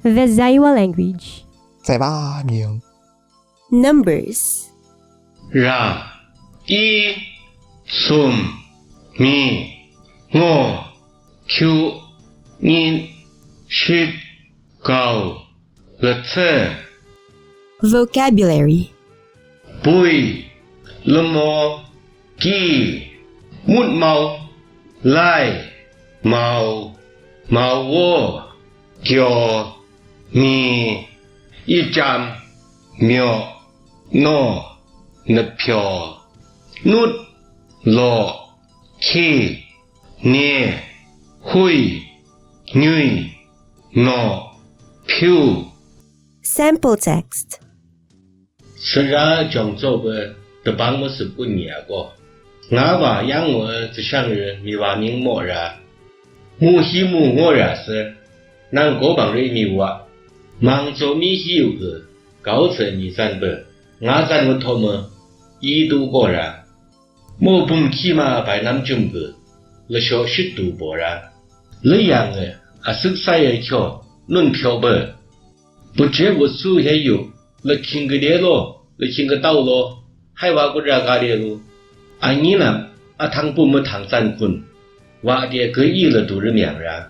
The Zaiwa language. 在吧名 Numbers. Ra, I, Sum, Mi, Ngo, Q, Nin, Ship, Gao, Letse, Vocabulary. Bui, Lemo, Ki, Mut Mau, Lai, Mau, Mau Wo, Kyo, Mi, I Jam, Myo, No, Nepyo, Nut, Lo, Ki, Nie, Hui, Nui, No, Piu. Sample text. 虽然讲做个的帮我是不念过，俺娃养我这项人没娃明莫然，母西母我然是，南国帮人没娃，忙做米西有个高层你三百，俺咱我他们一度过然，莫不起码白南中个，了小十度不然，了样个啊十三一条论漂白，不知我数还有，了听个列咯。了听个道咯，还话个这个列咯，啊你呢？啊汤不么汤三坤，话的可以了都是名人。